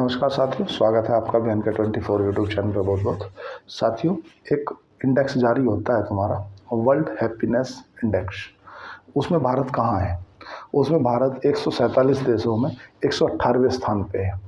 नमस्कार साथियों, स्वागत है आपका भी NK24 यूट्यूब चैनल पे। बहुत बहुत साथियों, एक इंडेक्स जारी होता है तुम्हारा वर्ल्ड हैप्पीनेस इंडेक्स। उसमें भारत कहाँ है? उसमें भारत 147 देशों में 118वें स्थान पे है।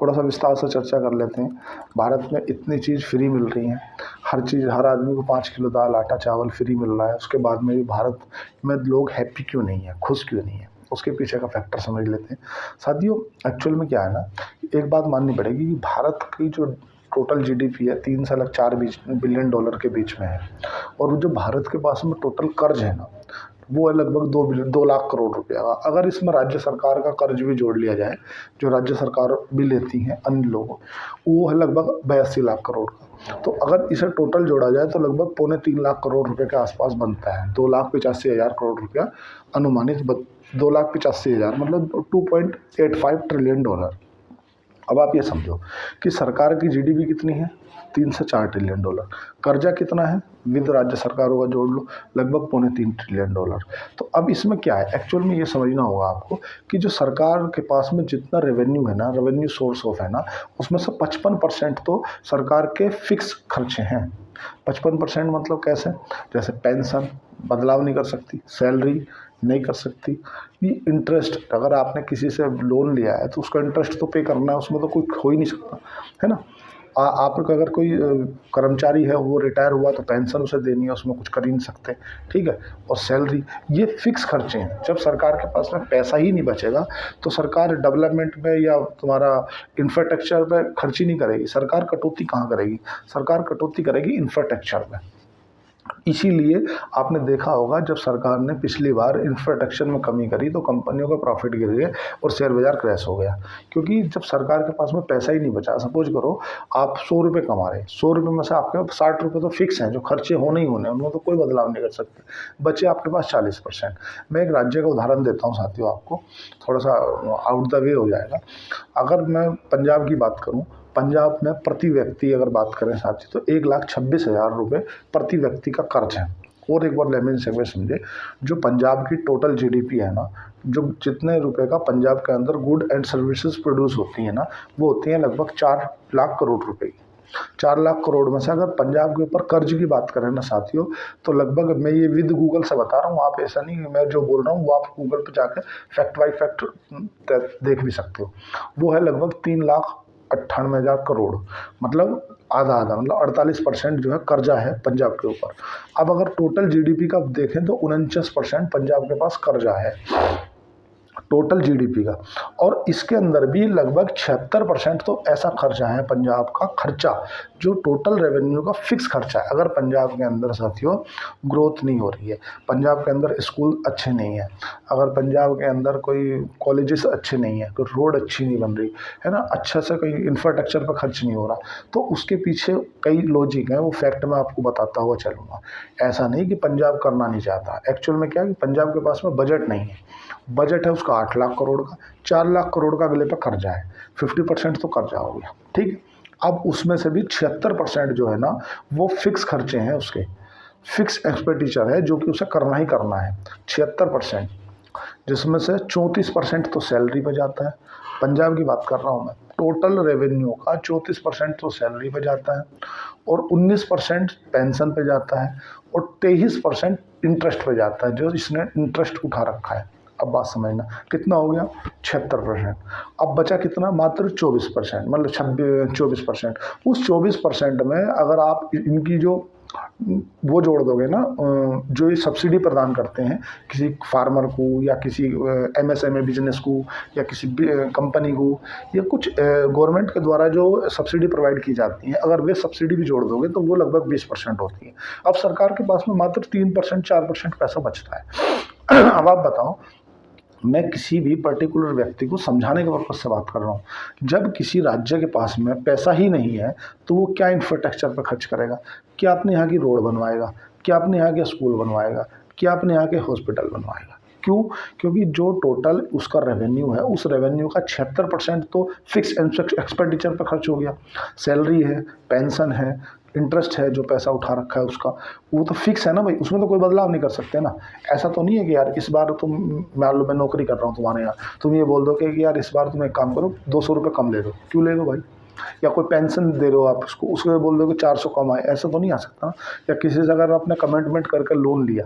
थोड़ा सा विस्तार से चर्चा कर लेते हैं। भारत में इतनी चीज़ फ्री मिल रही हैं, हर चीज़, हर आदमी को 5 किलो दाल आटा चावल फ्री मिल रहा है। उसके बाद में भी भारत में लोग हैप्पी क्यों नहीं है, खुश क्यों नहीं है? उसके पीछे का फैक्टर समझ लेते हैं साथियों। एक्चुअल में क्या है ना, एक बात माननी पड़ेगी कि भारत की जो टोटल जीडीपी है 3 से 4 बिलियन डॉलर के बीच में है, और जो भारत के पास में टोटल कर्ज है ना, वो है लगभग 2 लाख करोड़ रुपया का। अगर इसमें राज्य सरकार का कर्ज भी जोड़ लिया जाए, जो राज्य सरकार भी लेती है अन्य लोगों, वो है लगभग 82 लाख करोड़ का। तो अगर इसे टोटल जोड़ा जाए तो लगभग 2.25 लाख करोड़ रुपए के आसपास बनता है। 2,85,000 करोड़ रुपया अनुमानित, 2,85,000 मतलब 2.85 ट्रिलियन डॉलर। अब आप ये समझो कि सरकार की जीडीपी कितनी है? 3 से 4 ट्रिलियन डॉलर। कर्जा कितना है विद राज्य सरकारों का जोड़ लो, लगभग 2.25 ट्रिलियन डॉलर। तो अब इसमें क्या है, एक्चुअल में ये समझना होगा आपको कि जो सरकार के पास में जितना रेवेन्यू है ना, रेवेन्यू सोर्स ऑफ है ना, उसमें से 55% तो सरकार के फिक्स खर्चे हैं। 55% मतलब कैसे? जैसे पेंशन बदलाव नहीं कर सकती, सैलरी नहीं कर सकती, ये इंटरेस्ट, अगर आपने किसी से लोन लिया है तो उसका इंटरेस्ट तो पे करना है, उसमें तो कोई हो ही नहीं सकता, है ना। आपका अगर कोई कर्मचारी है, वो रिटायर हुआ तो पेंशन उसे देनी है, उसमें कुछ कर ही नहीं सकते, ठीक है। और सैलरी, ये फिक्स खर्चे हैं। जब सरकार के पास में पैसा ही नहीं बचेगा तो सरकार डेवलपमेंट में या तुम्हारा इंफ्रास्ट्रक्चर पे खर्च ही नहीं करेगी। सरकार कटौती कहाँ करेगी? सरकार कटौती करेगी इंफ्रास्ट्रक्चर में। इसीलिए आपने देखा होगा, जब सरकार ने पिछली बार इंफ्रास्ट्रक्चर में कमी करी तो कंपनियों का प्रॉफिट गिर गया और शेयर बाजार क्रैश हो गया। क्योंकि जब सरकार के पास में पैसा ही नहीं बचा, सपोज करो आप 100 रुपये कमा रहे हैं, 100 रुपये में से आपके 60 रुपये तो फिक्स हैं, जो खर्चे होने ही होने, उनमें तो कोई बदलाव नहीं कर सकते। बचे आपके पास 40%। मैं एक राज्य का उदाहरण देता हूँ साथियों, आपको थोड़ा सा आउट द वे हो जाएगा। अगर मैं पंजाब की बात करूँ, पंजाब में प्रति व्यक्ति अगर बात करें साथी, तो 1,26,000 रुपये प्रति व्यक्ति का कर्ज है। और एक बार लेमन से समझे, जो पंजाब की टोटल जीडीपी है ना, जो जितने रुपए का पंजाब के अंदर गुड एंड सर्विसेज प्रोड्यूस होती है ना, वो होती है लगभग 4 लाख करोड़ रुपए की। 4 लाख करोड़ में से अगर पंजाब के ऊपर कर्ज की बात करें ना साथियों, तो लगभग, मैं ये विद गूगल से बता रहा हूँ, आप ऐसा नहीं, मैं जो बोल रहा हूँ वो आप गूगल पर जाकर फैक्ट बाई फैक्ट देख भी सकते हो। वो है लगभग 3,98,000 करोड़, मतलब आधा आधा, मतलब 48% जो है कर्जा है पंजाब के ऊपर। अब अगर टोटल जीडीपी का देखें तो 49% पंजाब के पास कर्जा है टोटल जीडीपी का। और इसके अंदर भी लगभग 76% तो ऐसा खर्चा है पंजाब का खर्चा, जो टोटल रेवेन्यू का फिक्स खर्चा है। अगर पंजाब के अंदर साथियों ग्रोथ नहीं हो रही है, पंजाब के अंदर स्कूल अच्छे नहीं है, अगर पंजाब के अंदर कोई कॉलेजेस अच्छे नहीं है, कोई रोड अच्छी नहीं बन रही है ना, अच्छा से कोई इंफ्रास्ट्रक्चर पर खर्च नहीं हो रहा, तो उसके पीछे कई लॉजिक हैं, वो फैक्ट मैं आपको बताता हुआ चलूँगा। ऐसा नहीं कि पंजाब करना नहीं चाहता। एक्चुअल में क्या है कि पंजाब के पास में बजट नहीं है, बजट है उसका 8 लाख करोड़ का, 4 लाख करोड़ का अगले पे कर्जा है, 50% तो कर्जा हो गया, ठीक है। अब उसमें से भी 76% जो है ना, वो फिक्स खर्चे हैं, उसके फिक्स एक्सपेंडिचर है, जो कि उसे करना ही करना है, 76%, जिसमें से 34% तो सैलरी पे जाता है। पंजाब की बात कर रहा हूँ मैं, टोटल रेवेन्यू का 34% तो सैलरी पे जाता है, और 19% पेंशन पे जाता है, और 23% इंटरेस्ट पे जाता है, जो इसने इंटरेस्ट उठा रखा है। अब बात समझना, कितना हो गया? 76%। अब बचा कितना? मात्र 24%, मतलब 24%। उस 24% में अगर आप इनकी जो वो जोड़ दोगे ना, जो ये सब्सिडी प्रदान करते हैं किसी फार्मर को, या किसी एमएसएमई बिजनेस को, या किसी कंपनी को, या कुछ गवर्नमेंट के द्वारा जो सब्सिडी प्रोवाइड की जाती है, अगर वे सब्सिडी भी जोड़ दोगे तो वो लगभग 20% होती है। अब सरकार के पास में मात्र 3% 4% पैसा बचता है। अब आप बताओ, मैं किसी भी पर्टिकुलर व्यक्ति को समझाने के पर्पज से बात कर रहा हूँ, जब किसी राज्य के पास में पैसा ही नहीं है तो वो क्या इंफ्रास्ट्रक्चर पर खर्च करेगा? क्या अपने यहाँ की रोड बनवाएगा? क्या अपने यहाँ के स्कूल बनवाएगा? क्या अपने यहाँ के हॉस्पिटल बनवाएगा? क्यों? क्योंकि जो टोटल उसका रेवेन्यू है, उस रेवेन्यू का 76% तो फिक्स एक्सपेंडिचर पर खर्च हो गया। सैलरी है, पेंशन है, इंटरेस्ट है जो पैसा उठा रखा है उसका, वो तो फिक्स है ना भाई, उसमें तो कोई बदलाव नहीं कर सकते ना। ऐसा तो नहीं है कि यार इस बार तुम, मान लो मैं नौकरी कर रहा हूँ तुम्हारे यहाँ, तुम ये बोल दो कि यार इस बार तुम एक काम करो 200 रुपये कम ले लो, क्यों ले लो भाई? या कोई पेंशन दे रहे हो आप उसको, उसको बोल दो कि 400 कम आए, ऐसा तो नहीं आ सकता ना। या किसी से अगर आपने कमिटमेंट करके लोन लिया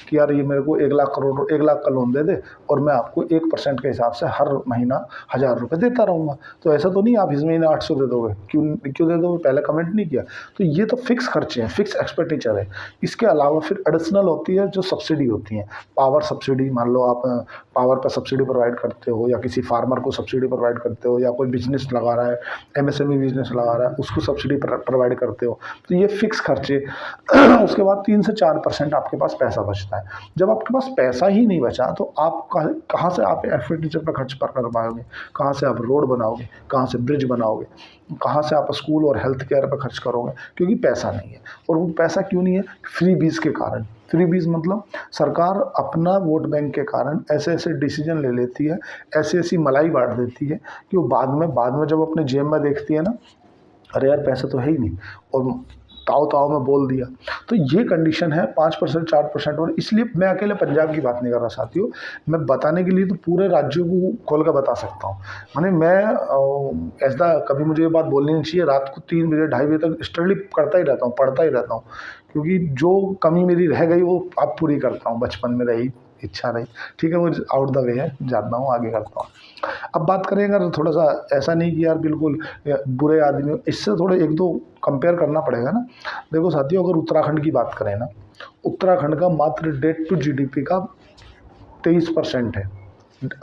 कि यार ये मेरे को 1 लाख का लोन दे दे और मैं आपको 1% के हिसाब से हर महीना 1000 रुपये देता रहूँगा, तो ऐसा तो नहीं आप इस महीने 800 दे दोगे, क्यों दे दोगे? पहले कमेंट नहीं किया। तो ये तो फिक्स खर्चे हैं, फिक्स एक्सपेंडिचर है। इसके अलावा फिर एडिशनल होती है जो सब्सिडी होती है, पावर सब्सिडी। मान लो आप पावर पर सब्सिडी प्रोवाइड करते हो, या किसी फार्मर को सब्सिडी प्रोवाइड करते हो, या कोई बिजनेस लगा रहा है, एमएसएमई बिजनेस लगा रहा है, उसको सब्सिडी प्रोवाइड करते हो, तो ये फिक्स खर्चे। उसके बाद 3 से 4% आपके पास पैसा बचता है। जब आपके पास पैसा ही नहीं बचा तो आप कहाँ से आप एक्सपेंडिचर पर खर्च कर पाओगे? कहाँ से आप रोड बनाओगे? कहाँ से ब्रिज बनाओगे? कहाँ से आप स्कूल और हेल्थ केयर पर खर्च करोगे? क्योंकि पैसा नहीं है। और वो पैसा क्यों नहीं है? फ्री बीज के कारण। फ्री बीज मतलब सरकार अपना वोट बैंक के कारण ऐसे ऐसे डिसीजन ले लेती है, ऐसी ऐसी मलाई बांट देती है कि वो बाद में जब अपने जेब में देखती है ना, अरे यार पैसा तो है ही नहीं, और ताव में बोल दिया। तो ये कंडीशन है 5% 4%। और इसलिए मैं अकेले पंजाब की बात नहीं कर रहा साथियों, मैं बताने के लिए तो पूरे राज्यों को खोल कर बता सकता हूँ। माने मैं ऐसा कभी मुझे ये बात बोलनी नहीं चाहिए, रात को 3 बजे 2:30 बजे तक स्टडी करता ही रहता हूँ, पढ़ता ही रहता हूँ, क्योंकि जो कमी मेरी रह गई वो अब पूरी करता हूँ, बचपन में रही इच्छा रही, ठीक है, वो आउट द वे है, जानता हूँ, आगे करता हूँ। अब बात करें अगर थोड़ा सा, ऐसा नहीं कि यार बिल्कुल बुरे आदमी, इससे थोड़े 1-2 कंपेयर करना पड़ेगा ना। देखो साथियों, अगर उत्तराखंड की बात करें ना, उत्तराखंड का मात्र डेट टू जीडीपी का 23% है,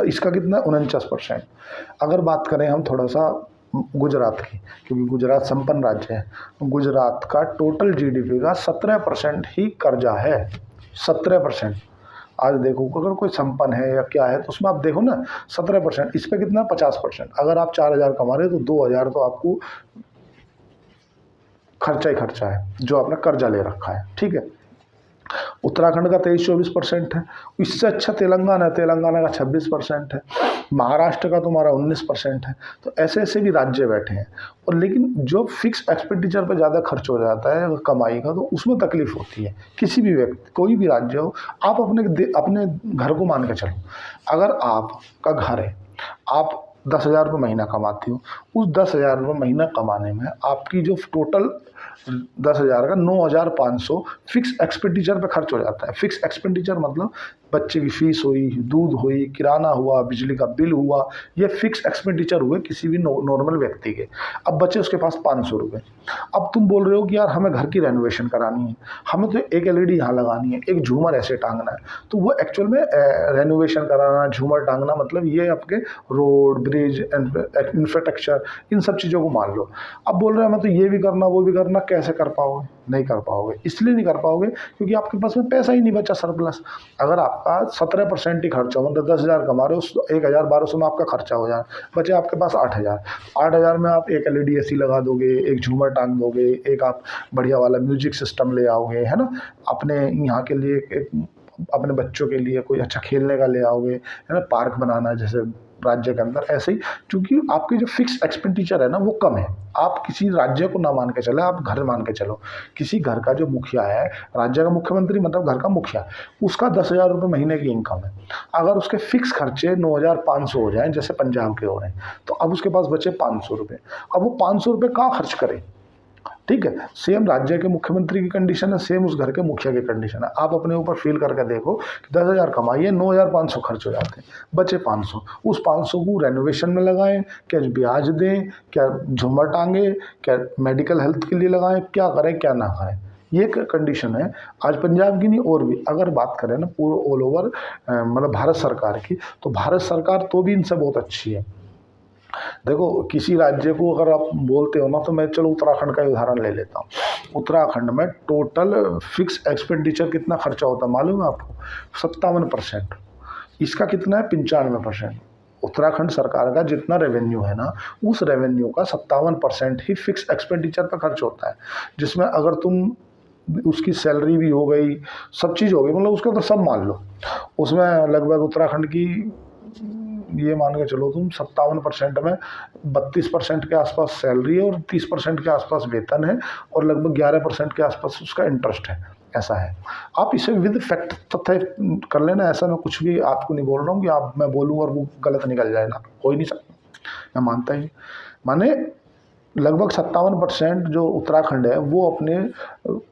इसका कितना 49%। अगर बात करें हम थोड़ा सा गुजरात की, क्योंकि गुजरात संपन्न राज्य है, गुजरात का टोटल जीडीपी का 17% ही कर्जा है, 17%। आज देखो अगर कोई संपन्न है या क्या है तो उसमें आप देखो ना 17%, इस पे कितना 50%। अगर आप 4000 कमा रहे हो तो 2000 तो आपको खर्चा ही खर्चा है जो आपने कर्जा ले रखा है, ठीक है। उत्तराखंड का 23-24% है। इससे अच्छा तेलंगाना का 26% है। महाराष्ट्र का तुम्हारा 19% है। तो ऐसे ऐसे भी राज्य बैठे हैं। और लेकिन जो फिक्स एक्सपेंडिचर पर ज़्यादा खर्च हो जाता है कमाई का, तो उसमें तकलीफ होती है। किसी भी व्यक्ति, कोई भी राज्य हो, आप अपने घर को मान के चलो। अगर आपका घर है, आप 10,000 रुपये महीना कमाती हो, उस 10,000 रुपये महीना कमाने में आपकी जो टोटल 10,000 का 9,500 फिक्स एक्सपेंडिचर पे खर्च हो जाता है। फिक्स एक्सपेंडिचर मतलब बच्चे की फीस हुई, दूध हुई, किराना हुआ, बिजली का बिल हुआ, ये फिक्स एक्सपेंडिचर हुए किसी भी नॉर्मल व्यक्ति के। अब बच्चे उसके पास 500 रुपये। अब तुम बोल रहे हो कि यार हमें घर की रेनोवेशन करानी है, हमें तो एक एलईडी यहाँ लगानी है, एक झूमर ऐसे टांगना है, तो वो एक्चुअल में रेनोवेशन कराना, झूमर टांगना, मतलब ये आपके रोड, ब्रिज, इंफ्रास्ट्रक्चर, इन सब चीज़ों को मान लो। अब बोल रहे हैं हमें तो ये भी करना, वो भी करना, कैसे कर पाओगे? नहीं कर पाओगे। इसलिए नहीं कर पाओगे क्योंकि आपके पास में पैसा ही नहीं बचा सरप्लस। अगर आपका 17% ही खर्चा हो, मतलब 10,000 कमा रहे हो, 1,1200 में आपका खर्चा हो जाए, बचे आपके पास 8,000। 8,000 में आप एक एलईडी ऐसी लगा दोगे, एक झूमर टांग दोगे, एक आप बढ़िया वाला म्यूजिक सिस्टम ले आओगे, है ना, अपने यहाँ के लिए अपने बच्चों के लिए कोई अच्छा खेलने का ले आओगे, है ना, पार्क बनाना जैसे राज्य के अंदर, ऐसे ही। क्योंकि आपकी जो फिक्स एक्सपेंडिचर है ना वो कम है। आप किसी राज्य को ना मान के चले, आप घर मान के चलो। किसी घर का जो मुखिया है, राज्य का मुख्यमंत्री मतलब घर का मुखिया, उसका 10,000 रुपये महीने की इनकम है। अगर उसके फिक्स खर्चे 9,500 हो जाएं जैसे पंजाब के हो रहे हैं, तो अब उसके पास बचे 500 रुपये। अब वो 500 रुपये कहाँ खर्च करे? ठीक है, सेम राज्य के मुख्यमंत्री की कंडीशन है, सेम उस घर के मुखिया की कंडीशन है। आप अपने ऊपर फील करके देखो कि 10,000 कमाइए, 9,500 खर्च हो जाते हैं, बचे 500। उस 500 को रेनोवेशन में लगाएं, क्या ब्याज दें, क्या झूमर टांगे, क्या मेडिकल हेल्थ के लिए लगाएं, क्या करें क्या ना करें, ये कंडीशन है आज पंजाब की नहीं और भी। अगर बात करें ना पूरे ऑल ओवर मतलब भारत सरकार की, तो भारत सरकार तो भी इनसे बहुत अच्छी है। देखो किसी राज्य को अगर आप बोलते हो ना, तो मैं चलो उत्तराखंड का उदाहरण ले लेता हूँ। उत्तराखंड में टोटल फिक्स एक्सपेंडिचर कितना खर्चा होता है मालूम है आपको? 57%। इसका कितना है? 95%। उत्तराखंड सरकार का जितना रेवेन्यू है ना, उस रेवेन्यू का 57% ही फिक्स एक्सपेंडिचर पर खर्च होता है, जिसमें अगर तुम उसकी सैलरी भी हो गई, सब चीज़ हो गई, मतलब उसका तो सब मान लो, उसमें लगभग उत्तराखंड की ये मान के चलो तुम 57% में 32% के आसपास सैलरी है और 30% के आसपास वेतन है और लगभग 11% के आसपास उसका इंटरेस्ट है, ऐसा है। आप इसे विद फैक्ट तथ्य कर लेना, ऐसा मैं कुछ भी आपको नहीं बोल रहा हूँ कि आप मैं बोलूँ और वो गलत निकल जाएगा, हो ही नहीं सकता, मैं मानता ही। माने लगभग 57% जो उत्तराखंड है वो अपने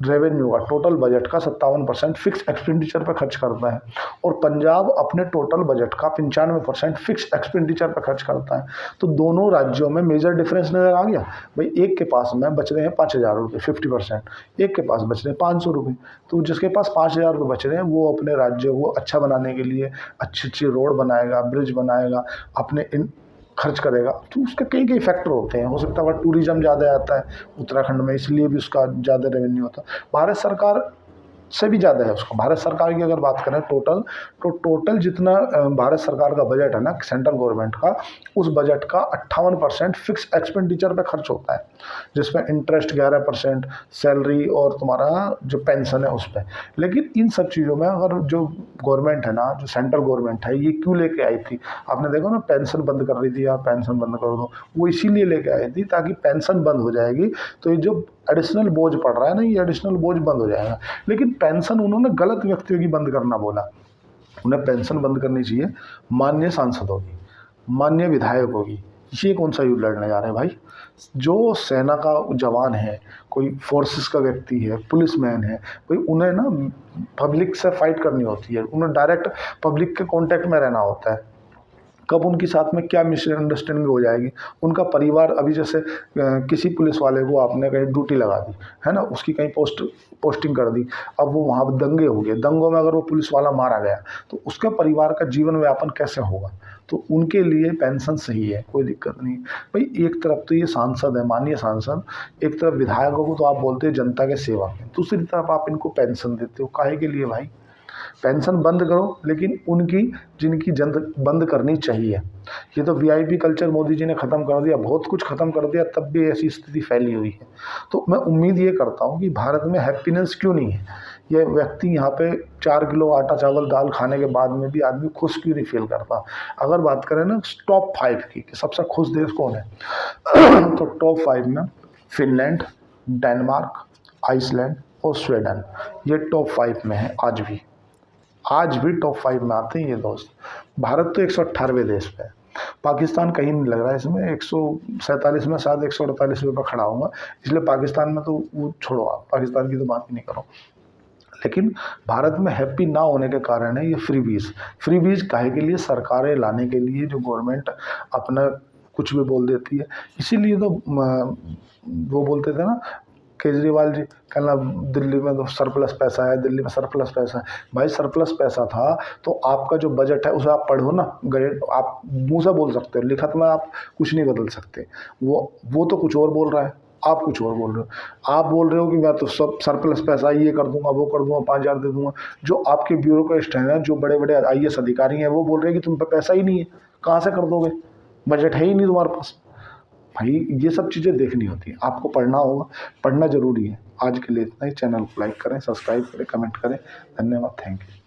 रेवेन्यू का टोटल बजट का 57% फिक्स एक्सपेंडिचर पर खर्च करता है और पंजाब अपने टोटल बजट का 95% फिक्स एक्सपेंडिचर पर खर्च करता है। तो दोनों राज्यों में मेजर डिफरेंस नज़र आ गया भाई। एक के पास में बच रहे हैं 5,000 रुपये 50%, एक के पास बच रहे हैं 500 रुपये। तो जिसके पास 5,000 रुपये बच रहे हैं वो अपने राज्य को अच्छा बनाने के लिए अच्छी अच्छी रोड बनाएगा, ब्रिज बनाएगा, अपने खर्च करेगा। तो उसके कई कई फैक्टर होते हैं। हो सकता है टूरिज्म ज़्यादा आता है उत्तराखंड में, इसलिए भी उसका ज़्यादा रेवेन्यू होता है। भारत सरकार से भी ज़्यादा है उसको। भारत सरकार की अगर बात करें टोटल, तो टोटल जितना भारत सरकार का बजट है ना, सेंट्रल गवर्नमेंट का, उस बजट का 58% फिक्स एक्सपेंडिचर पे खर्च होता है, जिसमें इंटरेस्ट 11%, सैलरी और तुम्हारा जो पेंशन है उस पर। लेकिन इन सब चीज़ों में अगर जो गवर्नमेंट है ना, जो सेंट्रल गवर्नमेंट है, ये क्यों लेके आई थी? आपने देखा ना, पेंशन बंद कर रही थी, आप पेंशन बंद कर दो, वो इसीलिए लेके आई थी ताकि पेंशन बंद हो जाएगी तो ये जो एडिशनल बोझ पड़ रहा है ना, ये एडिशनल बोझ बंद हो जाएगा। लेकिन पेंशन उन्होंने गलत व्यक्तियों की बंद करना बोला। उन्हें पेंशन बंद करनी चाहिए माननीय सांसदों की, माननीय विधायकों की। ये कौन सा युद्ध लड़ने जा रहे हैं भाई? जो सेना का जवान है, कोई फोर्सेस का व्यक्ति है, पुलिसमैन है भाई, उन्हें ना पब्लिक से फाइट करनी होती है, उन्हें डायरेक्ट पब्लिक के कांटेक्ट में रहना होता है। कब उनके साथ में क्या मिसअंडरस्टैंडिंग हो जाएगी, उनका परिवार, अभी जैसे किसी पुलिस वाले को आपने कहीं ड्यूटी लगा दी है ना, उसकी कहीं पोस्टिंग कर दी, अब वो वहाँ दंगे हो गए, दंगों में अगर वो पुलिस वाला मारा गया तो उसका परिवार का जीवन व्यापन कैसे होगा? तो उनके लिए पेंशन सही है, कोई दिक्कत नहीं भाई। एक तरफ तो ये सांसद है, माननीय सांसद, एक तरफ विधायकों को तो आप बोलते हैं जनता के सेवक हैं, दूसरी तरफ आप इनको पेंशन देते हो, काहे के लिए भाई? पेंशन बंद करो, लेकिन उनकी जिनकी जंद बंद करनी चाहिए। ये तो वीआईपी कल्चर मोदी जी ने ख़त्म कर दिया, बहुत कुछ ख़त्म कर दिया, तब भी ऐसी स्थिति फैली हुई है। तो मैं उम्मीद ये करता हूँ कि भारत में हैप्पीनेस क्यों नहीं है? ये व्यक्ति यहाँ पे 4 किलो आटा चावल दाल खाने के बाद में भी आदमी खुश क्यों नहीं फील करता? अगर बात करें ना टॉप 5 की कि सबसे खुश देश कौन है तो टॉप 5 में फिनलैंड, डेनमार्क, आइसलैंड और स्वीडन, ये टॉप 5 में है आज भी टॉप 5 में आते हैं ये दोस्त। भारत तो 118वें देश पे है, पाकिस्तान कहीं नहीं लग रहा है इसमें, 147 में शायद 148वें पर खड़ा होगा, इसलिए पाकिस्तान में तो वो छोड़ो, आप पाकिस्तान की तो बात ही नहीं करो। लेकिन भारत में हैप्पी ना होने के कारण है ये फ्री बीज काहे के लिए? सरकारें लाने के लिए, जो गवर्नमेंट अपना कुछ भी बोल देती है। इसीलिए तो वो बोलते थे ना केजरीवाल जी, कहना दिल्ली में तो सरप्लस पैसा है, दिल्ली में सरप्लस पैसा है। भाई सरप्लस पैसा था तो आपका जो बजट है उसे आप पढ़ो ना, आप मुंह से बोल सकते हो, लिखत में आप कुछ नहीं बदल सकते। वो तो कुछ और बोल रहा है, आप कुछ और बोल रहे हो। आप बोल रहे हो कि मैं तो सब सरप्लस पैसा ये कर दूंगा, वो कर दूंगा, 5,000 दे दूंगा। जो आपके ब्यूरोक्रेट हैं, जो बड़े बड़े IAS अधिकारी हैं, वो बोल रहे हैं कि तुम पे पैसा ही नहीं है, कहाँ से कर दोगे, बजट है ही नहीं तुम्हारे पास। भाई ये सब चीज़ें देखनी होती है, आपको पढ़ना होगा, पढ़ना जरूरी है। आज के लिए इतना ही। चैनल को लाइक करें, सब्सक्राइब करें, कमेंट करें। धन्यवाद, थैंक यू।